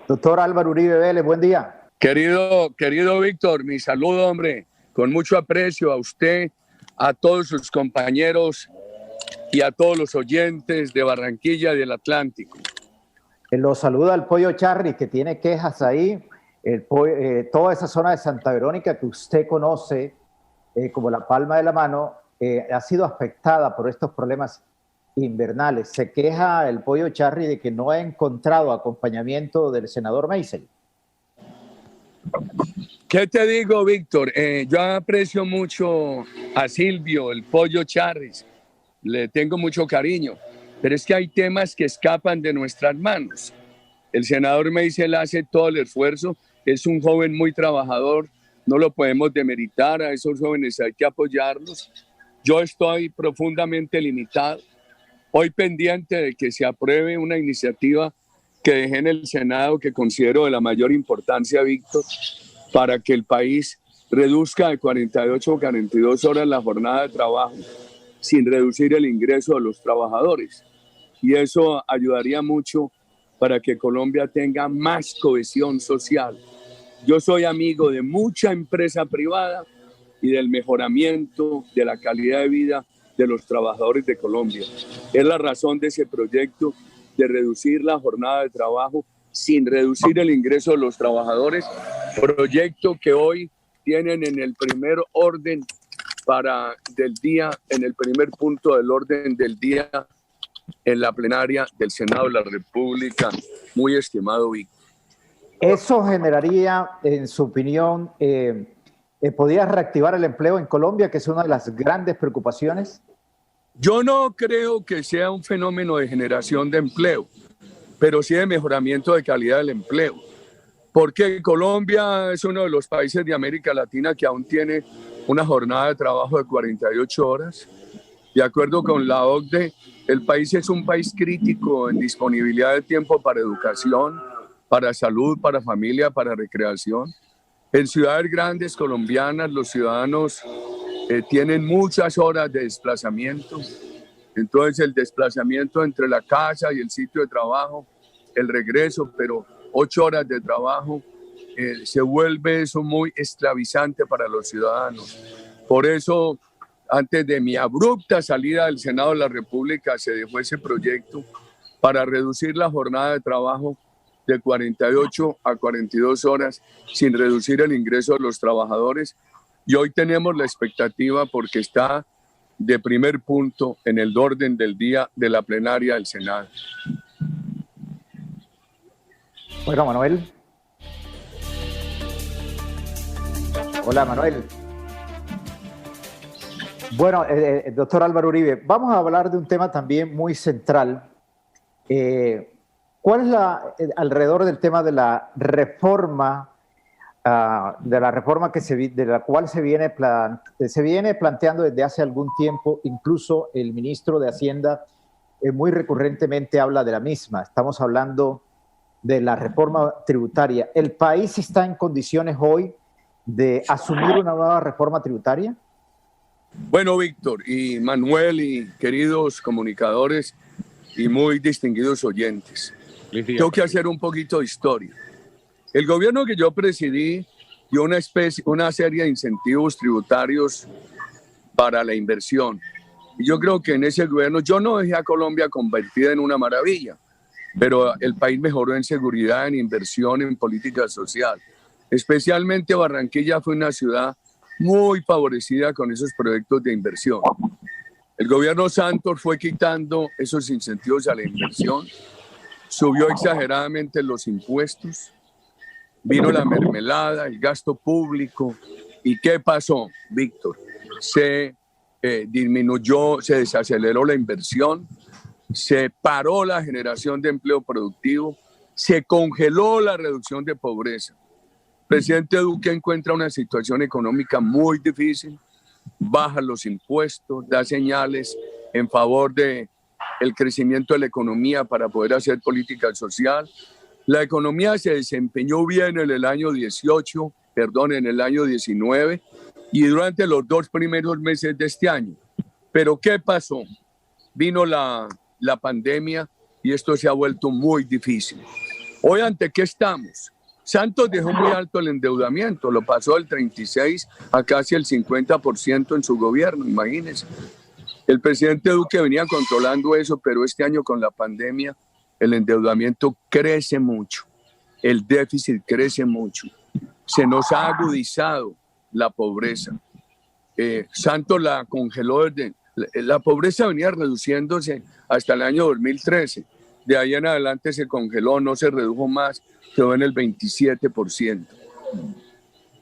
Doctor Álvaro Uribe Vélez, buen día. Querido Víctor, mi saludo, hombre, con mucho aprecio a usted, a todos sus compañeros y a todos los oyentes de Barranquilla y del Atlántico. Lo saluda el Pollo Charri, que tiene quejas ahí. Toda esa zona de Santa Verónica que usted conoce como la palma de la mano, ha sido afectada por estos problemas invernales. Se queja el Pollo Charri de que no ha encontrado acompañamiento del senador Meisel. ¿Qué te digo, Víctor? Yo aprecio mucho a Silvio, el Pollo Charris. Le tengo mucho cariño, pero es que hay temas que escapan de nuestras manos. El senador Meisel hace todo el esfuerzo, es un joven muy trabajador, no lo podemos demeritar, a esos jóvenes hay que apoyarlos. Yo estoy profundamente limitado, hoy pendiente de que se apruebe una iniciativa que dejé en el Senado que considero de la mayor importancia, Víctor, para que el país reduzca de 48 a 42 horas la jornada de trabajo sin reducir el ingreso de los trabajadores. Y eso ayudaría mucho para que Colombia tenga más cohesión social. Yo soy amigo de mucha empresa privada y del mejoramiento de la calidad de vida de los trabajadores de Colombia. Es la razón de ese proyecto de reducir la jornada de trabajo sin reducir el ingreso de los trabajadores, proyecto que hoy tienen en el primer orden del día, en el primer punto del orden del día en la plenaria del Senado de la República, muy estimado Víctor. ¿Eso generaría, en su opinión, podría reactivar el empleo en Colombia, que es una de las grandes preocupaciones? Yo no creo que sea un fenómeno de generación de empleo, pero sí de mejoramiento de calidad del empleo, porque Colombia es uno de los países de América Latina que aún tiene una jornada de trabajo de 48 horas. De acuerdo con la OCDE, el país es un país crítico en disponibilidad de tiempo para educación, para salud, para familia, para recreación. En ciudades grandes colombianas los ciudadanos tienen muchas horas de desplazamiento. Entonces el desplazamiento entre la casa y el sitio de trabajo, el regreso, pero 8 horas de trabajo, se vuelve eso muy esclavizante para los ciudadanos. Por eso, antes de mi abrupta salida del Senado de la República, se dejó ese proyecto para reducir la jornada de trabajo de 48 a 42 horas sin reducir el ingreso de los trabajadores. Y hoy tenemos la expectativa porque está de primer punto en el orden del día de la plenaria del Senado. Bueno, Manuel. Hola, Manuel. Bueno, doctor Álvaro Uribe, vamos a hablar de un tema también muy central. ¿Cuál es alrededor del tema de la reforma, de la cual se viene planteando desde hace algún tiempo? Incluso el ministro de Hacienda muy recurrentemente habla de la misma. Estamos hablando de la reforma tributaria. ¿El país está en condiciones hoy de asumir una nueva reforma tributaria? Bueno, Víctor y Manuel y queridos comunicadores y muy distinguidos oyentes, tengo que hacer un poquito de historia. El gobierno que yo presidí dio una serie de incentivos tributarios para la inversión. Y yo creo que en ese gobierno yo no dejé a Colombia convertida en una maravilla, pero el país mejoró en seguridad, en inversión, en política social. Especialmente Barranquilla fue una ciudad muy favorecida con esos proyectos de inversión. El gobierno Santos fue quitando esos incentivos a la inversión, subió exageradamente los impuestos, vino la mermelada, el gasto público. ¿Y qué pasó, Víctor? Se disminuyó, se desaceleró la inversión, se paró la generación de empleo productivo, se congeló la reducción de pobreza. El presidente Duque encuentra una situación económica muy difícil, baja los impuestos, da señales en favor del crecimiento de la economía para poder hacer política social. La economía se desempeñó bien en el año 19 y durante los 2 primeros meses de este año. Pero ¿qué pasó? Vino la pandemia y esto se ha vuelto muy difícil. Hoy, ¿ante qué estamos? Santos dejó muy alto el endeudamiento, lo pasó del 36 a casi el 50% en su gobierno, imagínense. El presidente Duque venía controlando eso, pero este año con la pandemia el endeudamiento crece mucho, el déficit crece mucho, se nos ha agudizado la pobreza. Santos la congeló desde... La pobreza venía reduciéndose hasta el año 2013. De ahí en adelante se congeló, no se redujo más, quedó en el 27%.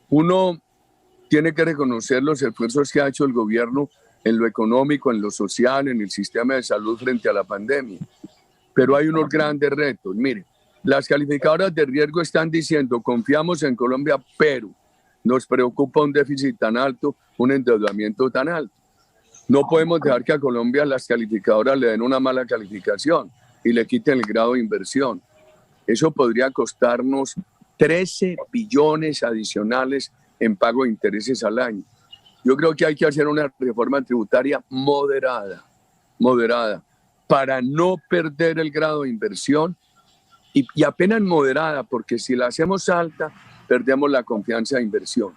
Uno tiene que reconocer los esfuerzos que ha hecho el gobierno en lo económico, en lo social, en el sistema de salud frente a la pandemia. Pero hay unos grandes retos. Mire, las calificadoras de riesgo están diciendo, confiamos en Colombia, pero nos preocupa un déficit tan alto, un endeudamiento tan alto. No podemos dejar que a Colombia las calificadoras le den una mala calificación y le quiten el grado de inversión. Eso podría costarnos 13 billones adicionales en pago de intereses al año. Yo creo que hay que hacer una reforma tributaria moderada, para no perder el grado de inversión y apenas moderada, porque si la hacemos alta, perdemos la confianza de inversión.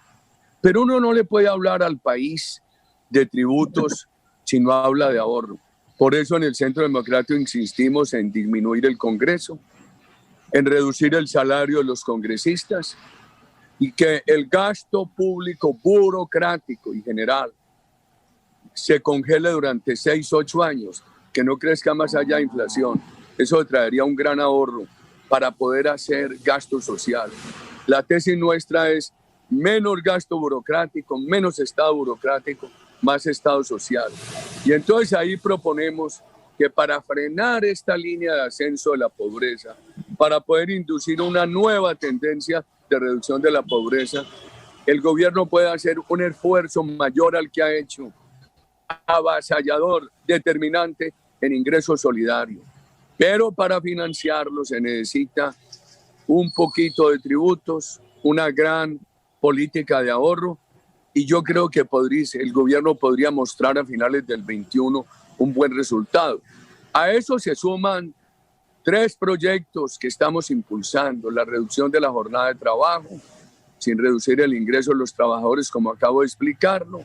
Pero uno no le puede hablar al país de tributos si no habla de ahorro. Por eso en el Centro Democrático insistimos en disminuir el Congreso, en reducir el salario de los congresistas y que el gasto público burocrático y general se congele durante 6, 8 años, que no crezca más allá de inflación. Eso traería un gran ahorro para poder hacer gasto social. La tesis nuestra es menos gasto burocrático, menos Estado burocrático, más Estado social. Y entonces ahí proponemos que para frenar esta línea de ascenso de la pobreza, para poder inducir una nueva tendencia de reducción de la pobreza, el gobierno puede hacer un esfuerzo mayor al que ha hecho, avasallador, determinante en ingreso solidario. Pero para financiarlo se necesita un poquito de tributos, una gran política de ahorro, y yo creo que el gobierno podría mostrar a finales del 21 un buen resultado. A eso se suman 3 proyectos que estamos impulsando: la reducción de la jornada de trabajo, sin reducir el ingreso de los trabajadores, como acabo de explicarlo,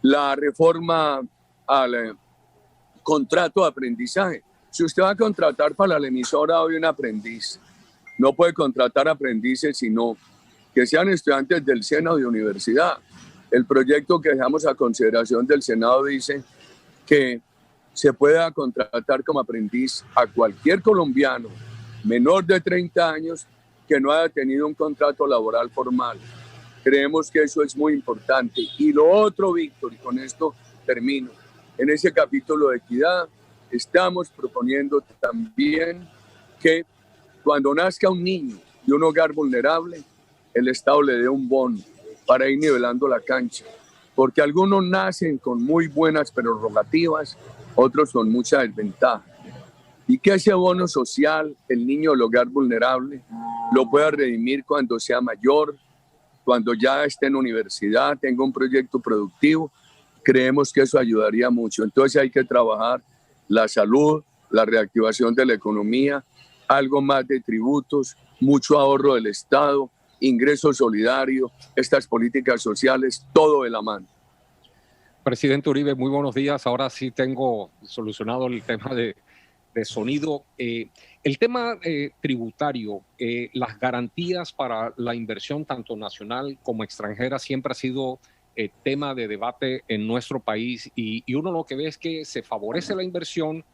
la reforma al contrato de aprendizaje. Si usted va a contratar para la emisora hoy un aprendiz, no puede contratar aprendices sino que sean estudiantes del SENA o de universidad. El proyecto que dejamos a consideración del Senado dice que se pueda contratar como aprendiz a cualquier colombiano menor de 30 años que no haya tenido un contrato laboral formal. Creemos que eso es muy importante. Y lo otro, Víctor, y con esto termino, en ese capítulo de equidad estamos proponiendo también que cuando nazca un niño de un hogar vulnerable, el Estado le dé un bono para ir nivelando la cancha, porque algunos nacen con muy buenas prerrogativas, otros con mucha desventaja. Y que ese bono social, el niño del hogar vulnerable, lo pueda redimir cuando sea mayor, cuando ya esté en universidad, tenga un proyecto productivo. Creemos que eso ayudaría mucho. Entonces hay que trabajar la salud, la reactivación de la economía, algo más de tributos, mucho ahorro del Estado, ingreso solidario, estas políticas sociales, todo de la mano. Presidente Uribe, muy buenos días. Ahora sí tengo solucionado el tema de sonido. El tema tributario, las garantías para la inversión tanto nacional como extranjera siempre ha sido tema de debate en nuestro país y uno lo que ve es que se favorece la inversión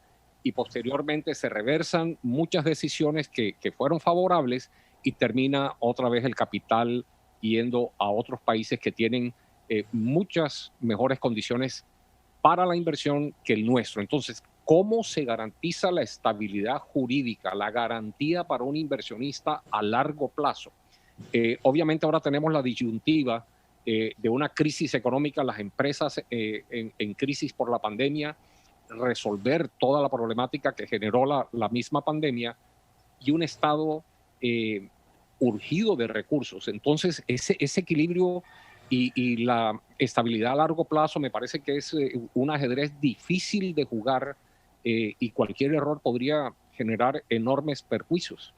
y posteriormente se reversan muchas decisiones que fueron favorables y termina otra vez el capital yendo a otros países que tienen muchas mejores condiciones para la inversión que el nuestro. Entonces, ¿cómo se garantiza la estabilidad jurídica, la garantía para un inversionista a largo plazo? Obviamente ahora tenemos la disyuntiva de una crisis económica, las empresas en crisis por la pandemia, resolver toda la problemática que generó la misma pandemia y un Estado urgido de recursos. Entonces, ese equilibrio y la estabilidad a largo plazo me parece que es un ajedrez difícil de jugar y cualquier error podría generar enormes perjuicios.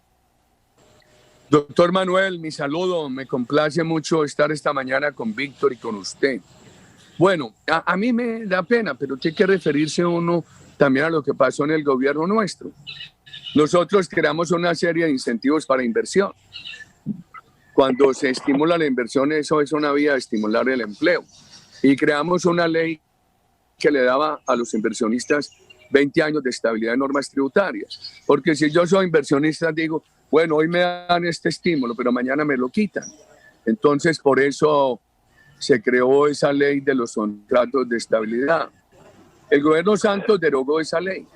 Doctor Manuel, mi saludo. Me complace mucho estar esta mañana con Víctor y con usted. Bueno, a mí me da pena, pero tiene que referirse uno también a lo que pasó en el gobierno nuestro. Nosotros creamos una serie de incentivos para inversión. Cuando se estimula la inversión, eso es una vía de estimular el empleo. Y creamos una ley que le daba a los inversionistas 20 años de estabilidad de normas tributarias. Porque si yo soy inversionista, digo, bueno, hoy me dan este estímulo, pero mañana me lo quitan. Entonces, por eso se creó esa ley de los contratos de estabilidad. El gobierno Santos derogó esa ley.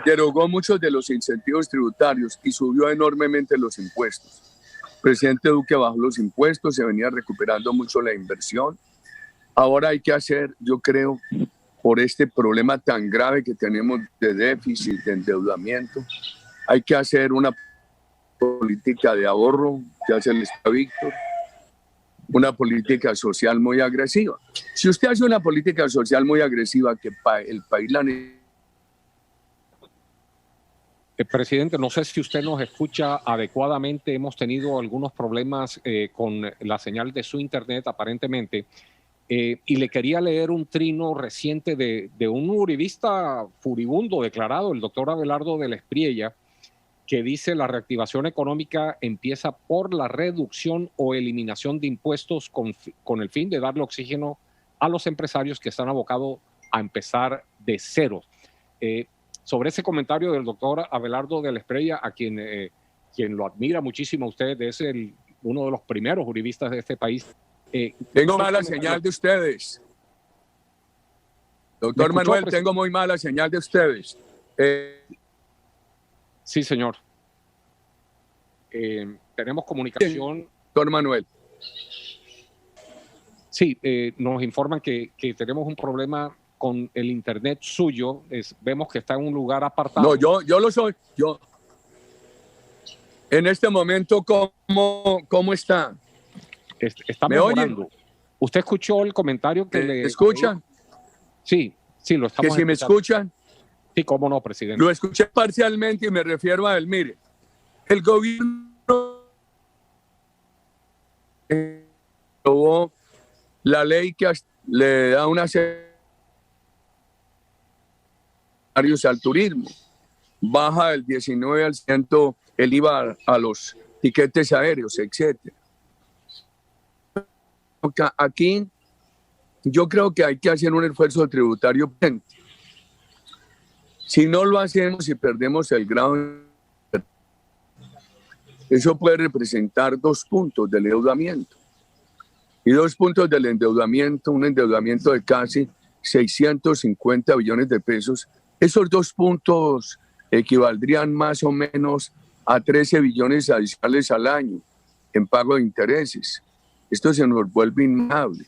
Derogó muchos de los incentivos tributarios y subió enormemente los impuestos. El presidente Duque bajó los impuestos, se venía recuperando mucho la inversión. Ahora hay que hacer, yo creo, por este problema tan grave que tenemos de déficit, de endeudamiento, hay que hacer una política de ahorro, que hace el Estado Víctor, una política social muy agresiva. Si usted hace una política social muy agresiva, que el país la necesita. Presidente, no sé si usted nos escucha adecuadamente. Hemos tenido algunos problemas con la señal de su internet, aparentemente. Y le quería leer un trino reciente de un uribista furibundo declarado, el doctor Abelardo de la Espriella, que dice: la reactivación económica empieza por la reducción o eliminación de impuestos con el fin de darle oxígeno a los empresarios que están abocados a empezar de cero. Sobre ese comentario del doctor Abelardo de la Espriella, a quien lo admira muchísimo a usted, es uno de los primeros uribistas de este país. Tengo mala señal de ustedes. Doctor Manuel, tengo muy mala señal de ustedes. Sí, señor. Tenemos comunicación. Doctor Manuel. Sí, nos informan que tenemos un problema con el internet suyo. Vemos que está en un lugar apartado. No, yo lo soy. Yo. En este momento, ¿cómo está? Está mejorando. ¿Usted escuchó el comentario que le... ¿Escuchan? Sí, lo estamos escuchando. ¿Que si me escuchan? Sí, cómo no, presidente. Lo escuché parcialmente y me refiero a él. Mire, el gobierno aprobó la ley que le da una serie al turismo. Baja del 19% el IVA a los tiquetes aéreos, etcétera. Aquí yo creo que hay que hacer un esfuerzo tributario. Si no lo hacemos y perdemos el grado, eso puede representar 2 puntos del endeudamiento. Y 2 puntos del endeudamiento, un endeudamiento de casi 650 billones de pesos. Esos 2 puntos equivaldrían más o menos a 13 billones adicionales al año en pago de intereses. Esto se nos vuelve inmamable.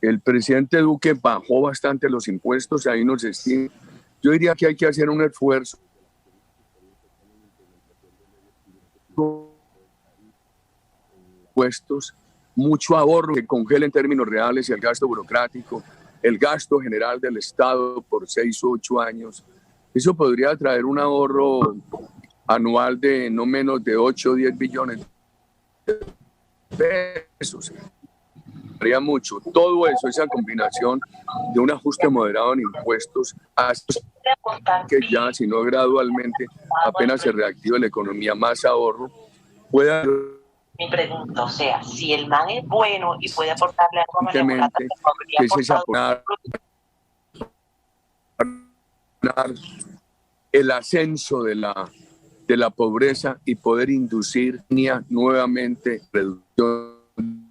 El presidente Duque bajó bastante los impuestos, ahí nos estima. Yo diría que hay que hacer un esfuerzo. Impuestos, mucho ahorro que congele en términos reales el gasto burocrático, el gasto general del Estado por 6 u 8 años. Eso podría traer un ahorro anual de no menos de 8 o 10 billones de pesos. Haría mucho. Todo eso, esa combinación de un ajuste moderado en impuestos, hasta que ya, si no gradualmente, apenas se reactive la economía, más ahorro, pueda... Mi pregunta, o sea, si el man es bueno y puede aportarle algo más que es esa el ascenso de la pobreza y poder inducir nuevamente reducción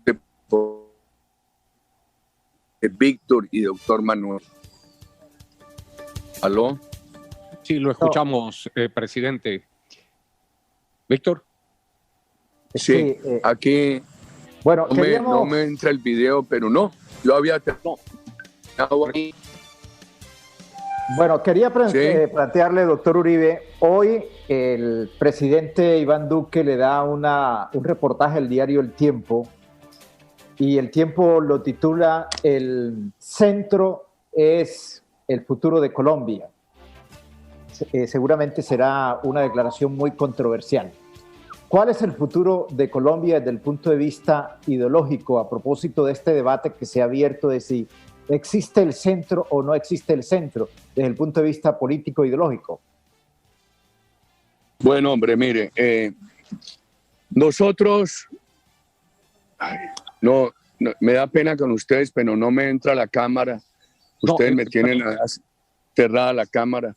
de Víctor y doctor Manuel. ¿Aló? Sí, lo escuchamos, presidente. Víctor. Sí, aquí bueno, no me entra el video, pero no, yo había terminado aquí. Bueno, quería plantearle, doctor Uribe, hoy el presidente Iván Duque le da un reportaje al diario El Tiempo, y El Tiempo lo titula "El centro es el futuro de Colombia". Seguramente será una declaración muy controversial. ¿Cuál es el futuro de Colombia desde el punto de vista ideológico a propósito de este debate que se ha abierto de si existe el centro o no existe el centro desde el punto de vista político e ideológico? Bueno, hombre, mire, nosotros, no, me da pena con ustedes, pero no me entra la cámara. Ustedes me tienen cerrada la cámara.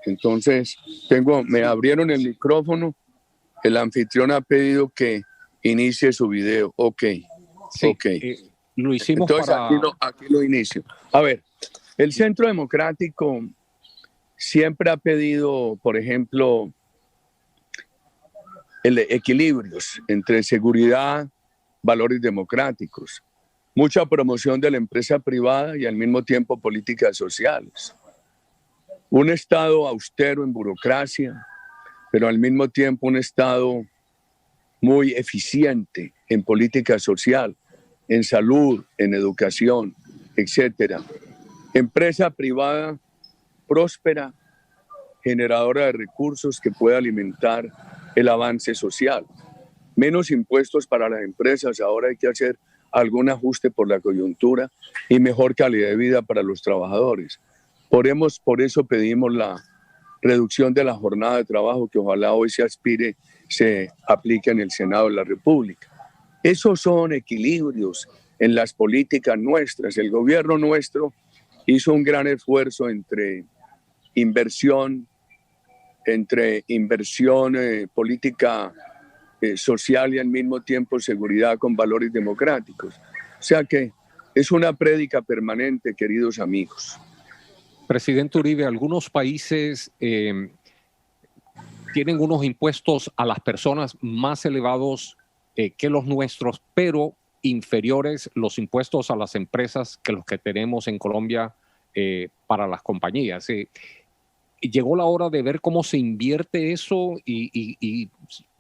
Entonces, me abrieron el micrófono. El anfitrión ha pedido que inicie su video. Ok. Sí, okay. Lo hicimos. Entonces, aquí lo inicio. A ver, el Centro Democrático siempre ha pedido, por ejemplo, equilibrios entre seguridad, valores democráticos, mucha promoción de la empresa privada y al mismo tiempo políticas sociales. Un Estado austero en burocracia, pero al mismo tiempo un Estado muy eficiente en política social, en salud, en educación, etcétera. Empresa privada próspera, generadora de recursos que pueda alimentar el avance social. Menos impuestos para las empresas, ahora hay que hacer algún ajuste por la coyuntura y mejor calidad de vida para los trabajadores. Por eso pedimos la reducción de la jornada de trabajo que ojalá hoy se aplique en el Senado de la República. Esos son equilibrios en las políticas nuestras. El gobierno nuestro hizo un gran esfuerzo entre inversión política social y al mismo tiempo seguridad con valores democráticos. O sea que es una prédica permanente, queridos amigos. Presidente Uribe, algunos países tienen unos impuestos a las personas más elevados que los nuestros, pero inferiores los impuestos a las empresas que los que tenemos en Colombia para las compañías. Llegó la hora de ver cómo se invierte eso y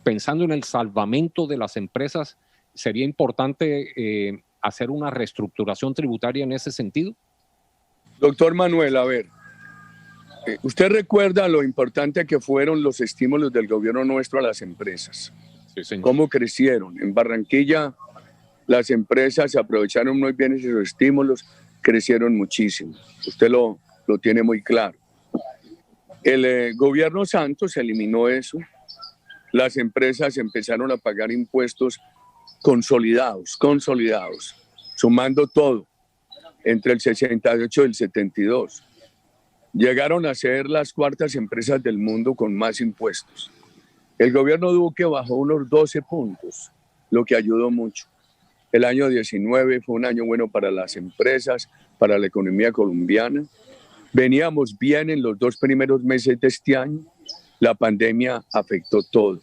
pensando en el salvamento de las empresas, ¿sería importante hacer una reestructuración tributaria en ese sentido? Doctor Manuel, a ver, ¿usted recuerda lo importante que fueron los estímulos del gobierno nuestro a las empresas? Sí, señor. ¿Cómo crecieron? En Barranquilla las empresas se aprovecharon muy bien esos estímulos, crecieron muchísimo. Usted lo tiene muy claro. El gobierno Santos eliminó eso. Las empresas empezaron a pagar impuestos consolidados, sumando todo, entre el 68 y el 72. Llegaron a ser las cuartas empresas del mundo con más impuestos. El gobierno Duque bajó unos 12 puntos, lo que ayudó mucho. El año 19 fue un año bueno para las empresas, para la economía colombiana. Veníamos bien en los 2 primeros meses de este año. La pandemia afectó todo.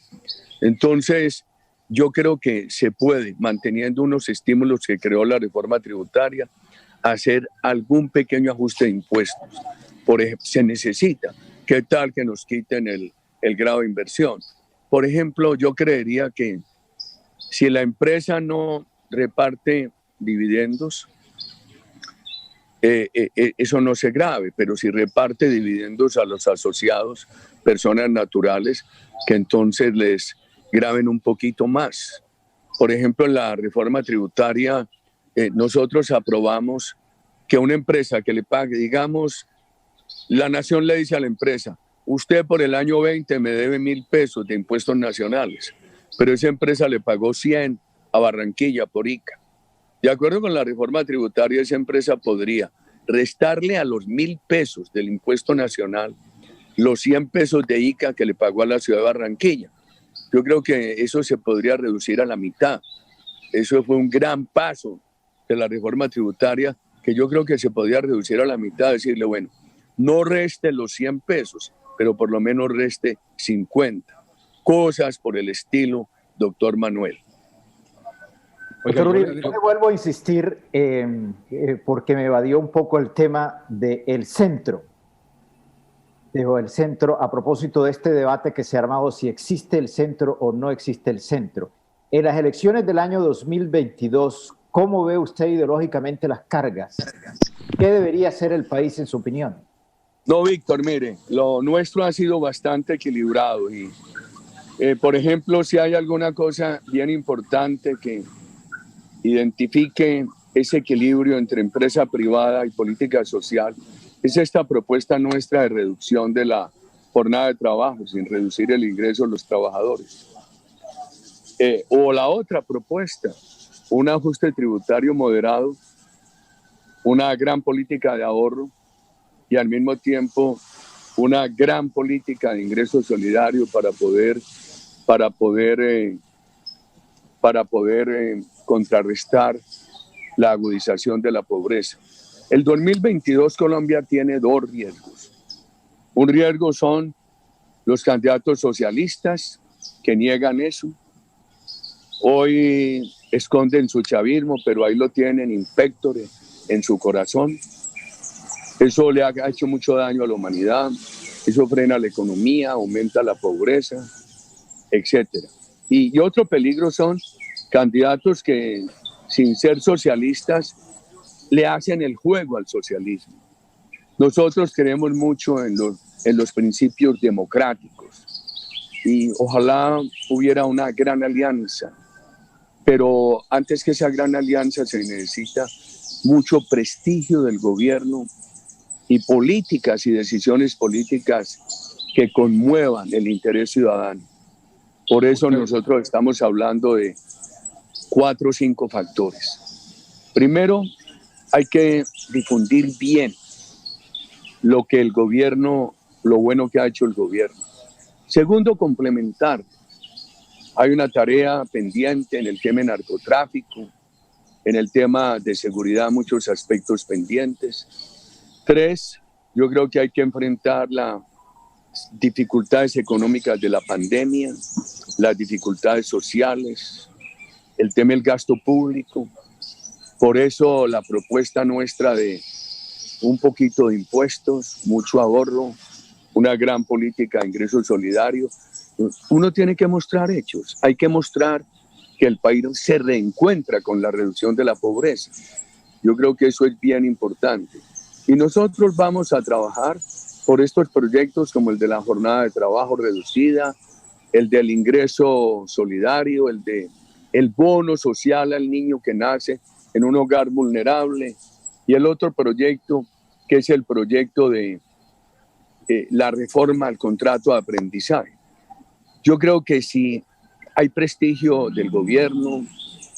Entonces, yo creo que se puede, manteniendo unos estímulos que creó la reforma tributaria, hacer algún pequeño ajuste de impuestos. Por ejemplo, se necesita. ¿Qué tal que nos quiten el grado de inversión? Por ejemplo, yo creería que si la empresa no reparte dividendos, eso no se grave, pero si reparte dividendos a los asociados, personas naturales, que entonces les graven un poquito más. Por ejemplo, en la reforma tributaria, nosotros aprobamos que una empresa que le pague, digamos, la nación le dice a la empresa, usted por el año 20 me debe 1.000 pesos de impuestos nacionales, pero esa empresa le pagó 100 a Barranquilla por ICA. De acuerdo con la reforma tributaria, esa empresa podría restarle a los 1.000 pesos del impuesto nacional los 100 pesos de ICA que le pagó a la ciudad de Barranquilla. Yo creo que eso se podría reducir a la mitad. Eso fue un gran paso de la reforma tributaria que yo creo que se podría reducir a la mitad, decirle, bueno, no reste los 100 pesos, pero por lo menos reste 50. Cosas por el estilo, doctor Manuel. Doctor Uribe, yo le vuelvo a insistir porque me evadió un poco el tema del centro. Digo, el centro, a propósito de este debate que se ha armado, si existe el centro o no existe el centro. En las elecciones del año 2022, ¿cómo ve usted ideológicamente las cargas? ¿Qué debería hacer el país en su opinión? No, Víctor, mire, lo nuestro ha sido bastante equilibrado y Por ejemplo, si hay alguna cosa bien importante que identifique ese equilibrio entre empresa privada y política social, es esta propuesta nuestra de reducción de la jornada de trabajo, sin reducir el ingreso de los trabajadores. O la otra propuesta, un ajuste tributario moderado, una gran política de ahorro y al mismo tiempo una gran política de ingreso solidario para poder contrarrestar la agudización de la pobreza. El 2022 Colombia tiene dos riesgos. Un riesgo son los candidatos socialistas que niegan eso. Hoy esconden su chavismo, pero ahí lo tienen impectore en su corazón. Eso le ha hecho mucho daño a la humanidad, eso frena la economía, aumenta la pobreza, etc. Y otro peligro son candidatos que, sin ser socialistas, le hacen el juego al socialismo. Nosotros creemos mucho en los principios democráticos y ojalá hubiera una gran alianza, pero antes que esa gran alianza se necesita mucho prestigio del gobierno y políticas y decisiones políticas que conmuevan el interés ciudadano. Por eso nosotros estamos hablando de 4 o 5 factores. Primero, hay que difundir bien lo que el gobierno, lo bueno que ha hecho el gobierno. Segundo, complementar. Hay una tarea pendiente en el tema de narcotráfico, en el tema de seguridad, muchos aspectos pendientes. 3, yo creo que hay que enfrentar las dificultades económicas de la pandemia, las dificultades sociales, el tema del gasto público. Por eso la propuesta nuestra de un poquito de impuestos, mucho ahorro, una gran política de ingresos solidarios. Uno tiene que mostrar hechos, hay que mostrar que el país se reencuentra con la reducción de la pobreza. Yo creo que eso es bien importante. Y nosotros vamos a trabajar por estos proyectos como el de la jornada de trabajo reducida, el del ingreso solidario, el bono social al niño que nace en un hogar vulnerable, y el otro proyecto que es el proyecto de la reforma al contrato de aprendizaje. Yo creo que si hay prestigio del gobierno,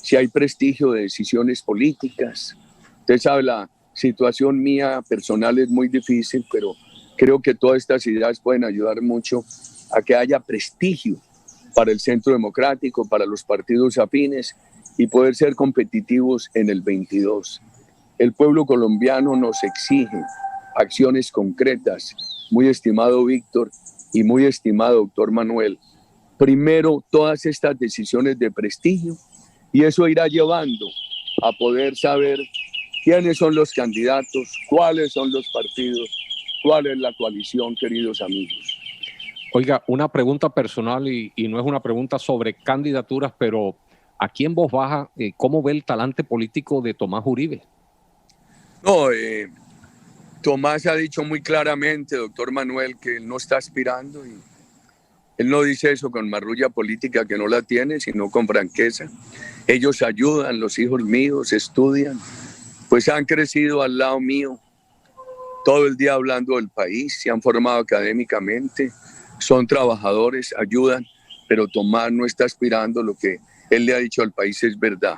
si hay prestigio de decisiones políticas, usted sabe, la situación mía personal es muy difícil, pero creo que todas estas ideas pueden ayudar mucho a que haya prestigio para el Centro Democrático, para los partidos afines y poder ser competitivos en el 22. El pueblo colombiano nos exige acciones concretas, muy estimado Víctor y muy estimado doctor Manuel. Primero, todas estas decisiones de prestigio, y eso irá llevando a poder saber quiénes son los candidatos, cuáles son los partidos, cuál es la coalición, queridos amigos. Oiga, una pregunta personal y no es una pregunta sobre candidaturas, pero aquí en voz baja, ¿cómo ve el talante político de Tomás Uribe? No, Tomás ha dicho muy claramente, doctor Manuel, que él no está aspirando y él no dice eso con marrulla política que no la tiene, sino con franqueza. Ellos ayudan, los hijos míos estudian, pues han crecido al lado mío todo el día hablando del país, se han formado académicamente, son trabajadores, ayudan, pero Tomás no está aspirando, lo que él le ha dicho al país es verdad.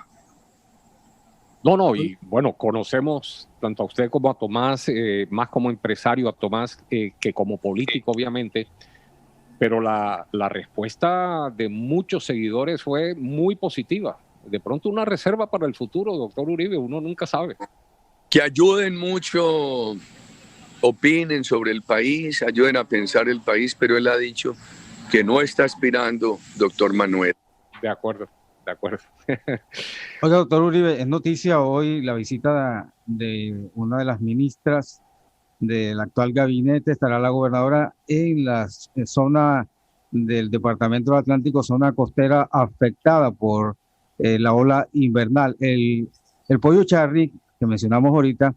No, y bueno, conocemos tanto a usted como a Tomás, más como empresario a Tomás que como político, obviamente, pero la respuesta de muchos seguidores fue muy positiva. De pronto una reserva para el futuro, doctor Uribe, uno nunca sabe. Que ayuden mucho, opinen sobre el país, ayuden a pensar el país, pero él ha dicho que no está aspirando, doctor Manuel. De acuerdo. Oiga, doctor Uribe, es noticia hoy la visita de una de las ministras del actual gabinete, estará la gobernadora en la zona del departamento del Atlántico, zona costera afectada por la ola invernal. El Pollo Charri, que mencionamos ahorita,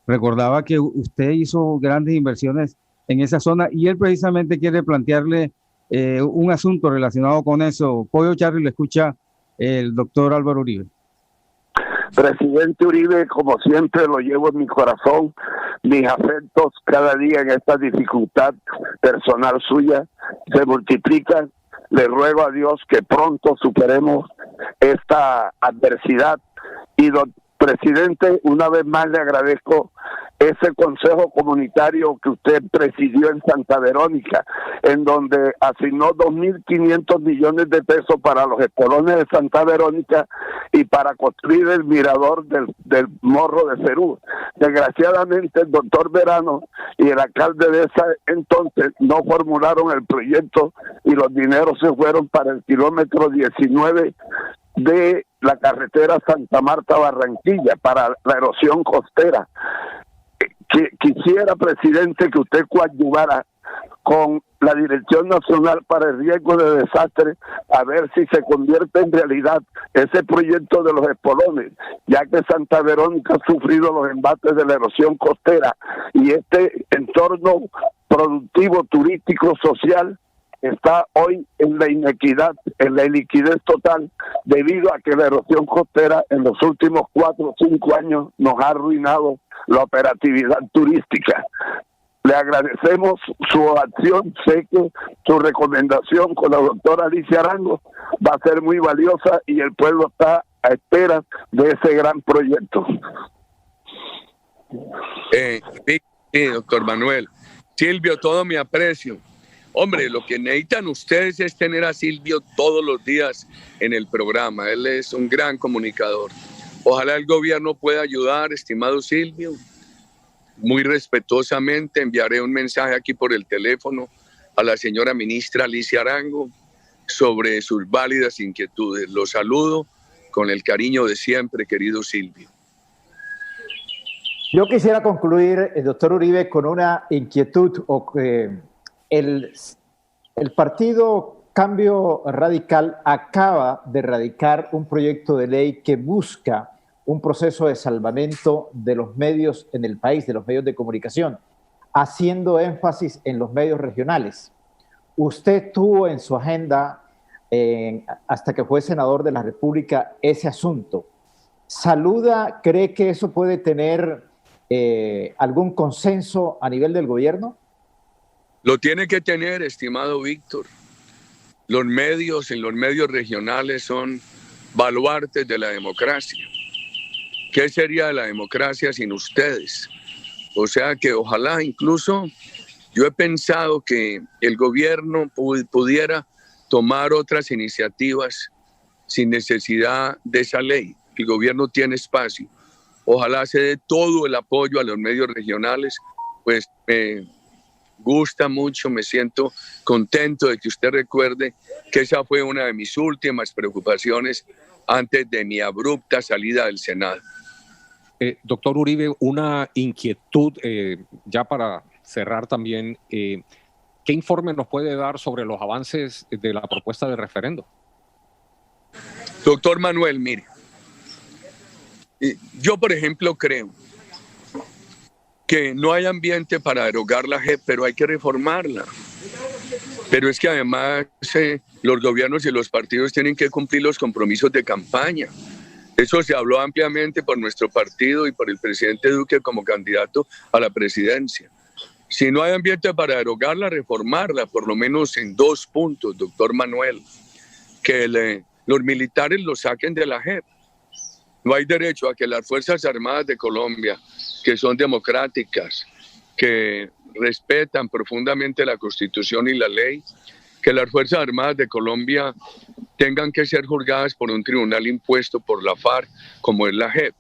recordaba que usted hizo grandes inversiones en esa zona y él precisamente quiere plantearle un asunto relacionado con eso. Pollo Charri, le escucha el doctor Álvaro Uribe. Presidente Uribe, como siempre lo llevo en mi corazón, mis afectos cada día en esta dificultad personal suya se multiplican. Le ruego a Dios que pronto superemos esta adversidad y presidente, una vez más le agradezco ese consejo comunitario que usted presidió en Santa Verónica, en donde asignó 2.500 millones de pesos para los espolones de Santa Verónica y para construir el mirador del Morro de Cerú. Desgraciadamente el doctor Verano y el alcalde de esa entonces no formularon el proyecto y los dineros se fueron para el kilómetro 19 de la carretera Santa Marta-Barranquilla, para la erosión costera. Quisiera, presidente, que usted coadyuvara con la Dirección Nacional para el Riesgo de Desastre a ver si se convierte en realidad ese proyecto de los espolones, ya que Santa Verónica ha sufrido los embates de la erosión costera y este entorno productivo, turístico, social está hoy en la inequidad, en la iliquidez total, debido a que la erosión costera en los últimos 4 o 5 años nos ha arruinado la operatividad turística. Le agradecemos su acción, sé que su recomendación con la doctora Alicia Arango va a ser muy valiosa y el pueblo está a espera de ese gran proyecto. Sí, doctor Manuel. Silvio, todo mi aprecio. Hombre, lo que necesitan ustedes es tener a Silvio todos los días en el programa. Él es un gran comunicador. Ojalá el gobierno pueda ayudar, estimado Silvio. Muy respetuosamente enviaré un mensaje aquí por el teléfono a la señora ministra Alicia Arango sobre sus válidas inquietudes. Los saludo con el cariño de siempre, querido Silvio. Yo quisiera concluir, doctor Uribe, con una inquietud. El partido Cambio Radical acaba de radicar un proyecto de ley que busca un proceso de salvamento de los medios en el país, de los medios de comunicación, haciendo énfasis en los medios regionales. Usted tuvo en su agenda, hasta que fue senador de la República, ese asunto. ¿Saluda, cree que eso puede tener algún consenso a nivel del gobierno? Lo tiene que tener, estimado Víctor. Los medios en los medios regionales son baluartes de la democracia. ¿Qué sería de la democracia sin ustedes? O sea que ojalá, incluso yo he pensado que el gobierno pudiera tomar otras iniciativas sin necesidad de esa ley. El gobierno tiene espacio. Ojalá se dé todo el apoyo a los medios regionales, pues me gusta mucho, me siento contento de que usted recuerde que esa fue una de mis últimas preocupaciones antes de mi abrupta salida del Senado. Doctor Uribe, una inquietud ya para cerrar también. ¿Qué informe nos puede dar sobre los avances de la propuesta de referendo? Doctor Manuel, mire, yo por ejemplo creo que no hay ambiente para derogar la JEP, pero hay que reformarla. Pero es que además los gobiernos y los partidos tienen que cumplir los compromisos de campaña. Eso se habló ampliamente por nuestro partido y por el presidente Duque como candidato a la presidencia. Si no hay ambiente para derogarla, reformarla, por lo menos en 2 puntos, doctor Manuel. Que los militares lo saquen de la JEP. No hay derecho a que las Fuerzas Armadas de Colombia, que son democráticas, que respetan profundamente la Constitución y la ley, que las Fuerzas Armadas de Colombia tengan que ser juzgadas por un tribunal impuesto por la FARC, como es la JEP.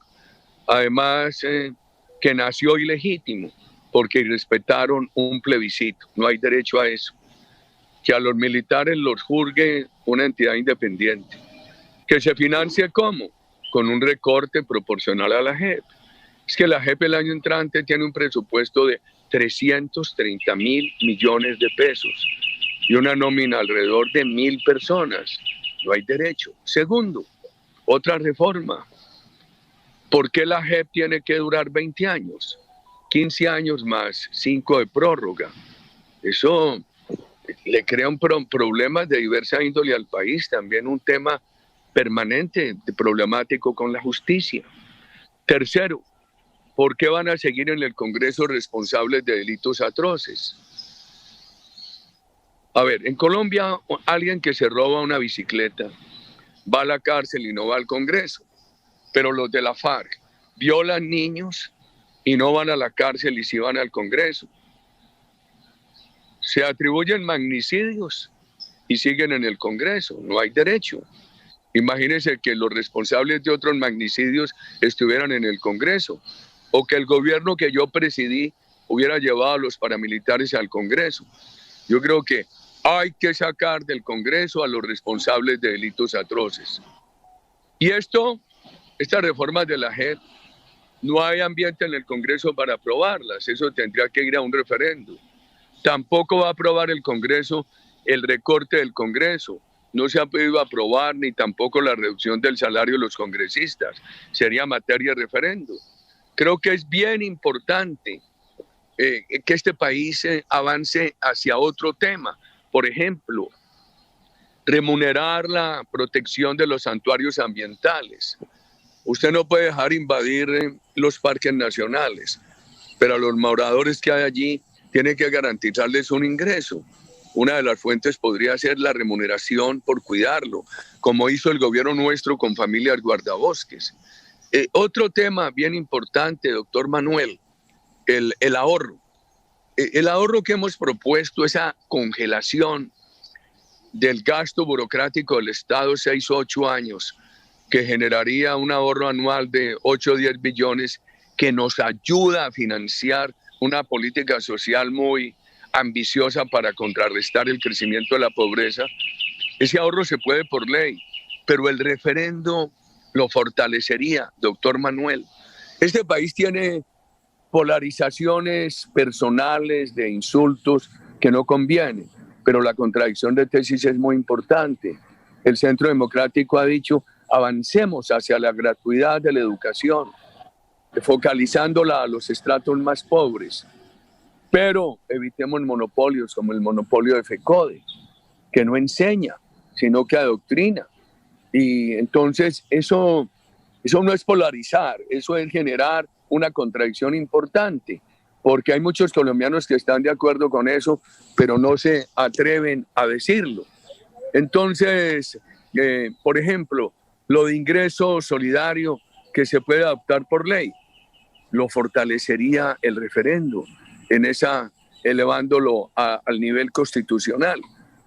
Además, que nació ilegítimo, porque irrespetaron un plebiscito. No hay derecho a eso. Que a los militares los juzgue una entidad independiente. Que se financie ¿cómo? Con un recorte proporcional a la JEP. Es que la JEP el año entrante tiene un presupuesto de 330.000 millones de pesos y una nómina alrededor de 1.000 personas. No hay derecho. Segundo, otra reforma. ¿Por qué la JEP tiene que durar 20 años? 15 años más 5 de prórroga. Eso le crean problemas de diversa índole al país, también un tema permanente, problemático con la justicia. Tercero, ¿por qué van a seguir en el Congreso responsables de delitos atroces? A ver, en Colombia, alguien que se roba una bicicleta va a la cárcel y no va al Congreso, pero los de la FARC violan niños y no van a la cárcel y sí van al Congreso. Se atribuyen magnicidios y siguen en el Congreso, no hay derecho. Imagínense que los responsables de otros magnicidios estuvieran en el Congreso, o que el gobierno que yo presidí hubiera llevado a los paramilitares al Congreso. Yo creo que hay que sacar del Congreso a los responsables de delitos atroces. Y estas reformas de la JEP, no hay ambiente en el Congreso para aprobarlas, eso tendría que ir a un referéndum. Tampoco va a aprobar el Congreso el recorte del Congreso. No se ha podido aprobar ni tampoco la reducción del salario de los congresistas. Sería materia de referéndum. Creo que es bien importante que este país avance hacia otro tema. Por ejemplo, remunerar la protección de los santuarios ambientales. Usted no puede dejar invadir los parques nacionales, pero a los moradores que hay allí tiene que garantizarles un ingreso. Una de las fuentes podría ser la remuneración por cuidarlo, como hizo el gobierno nuestro con familias guardabosques. Otro tema bien importante, doctor Manuel, el ahorro. El ahorro que hemos propuesto, esa congelación del gasto burocrático del Estado 6 o 8 años, que generaría un ahorro anual de 8 o 10 billones, que nos ayuda a financiar una política social muy ambiciosa para contrarrestar el crecimiento de la pobreza. Ese ahorro se puede por ley, pero el referendo lo fortalecería, doctor Manuel. Este país tiene polarizaciones personales de insultos que no convienen, pero la contradicción de tesis es muy importante. El Centro Democrático ha dicho, avancemos hacia la gratuidad de la educación, focalizándola a los estratos más pobres, pero evitemos monopolios como el monopolio de FECODE, que no enseña, sino que adoctrina. Y entonces eso no es polarizar, eso es generar una contradicción importante, porque hay muchos colombianos que están de acuerdo con eso, pero no se atreven a decirlo. Entonces, por ejemplo, lo de ingreso solidario que se puede adoptar por ley, lo fortalecería el referéndum, elevándolo al nivel constitucional.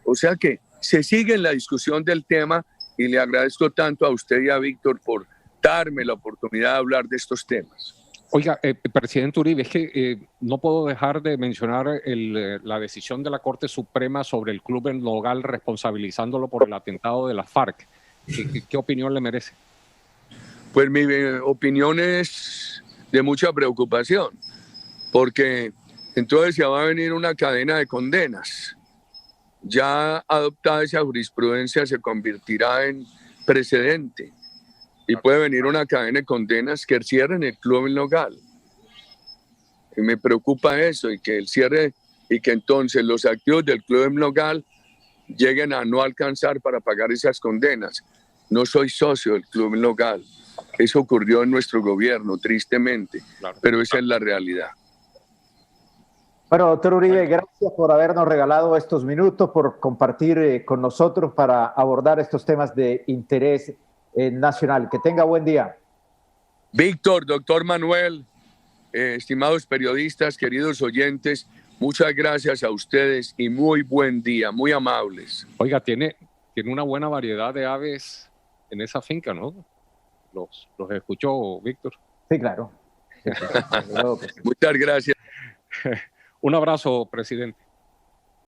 O sea que se sigue en la discusión del tema y le agradezco tanto a usted y a Víctor por darme la oportunidad de hablar de estos temas. Oiga, presidente Uribe, es que no puedo dejar de mencionar la decisión de la Corte Suprema sobre el club en Nogal responsabilizándolo por el atentado de la FARC. ¿Qué opinión le merece? Pues mi opinión es de mucha preocupación, porque entonces ya va a venir una cadena de condenas. Ya adoptada esa jurisprudencia se convertirá en precedente y puede venir una cadena de condenas que cierren el club en Nogal. Y me preocupa eso, y que el cierre y que entonces los activos del club en Nogal lleguen a no alcanzar para pagar esas condenas. No soy socio del club en Nogal. Eso ocurrió en nuestro gobierno, tristemente, claro, pero esa es la realidad. Bueno, doctor Uribe, gracias por habernos regalado estos minutos, por compartir con nosotros para abordar estos temas de interés nacional. Que tenga buen día. Víctor, doctor Manuel, estimados periodistas, queridos oyentes, muchas gracias a ustedes y muy buen día, muy amables. Oiga, tiene una buena variedad de aves en esa finca, ¿no? Los escuchó, Víctor. Sí, claro. Muchas gracias. Un abrazo, presidente.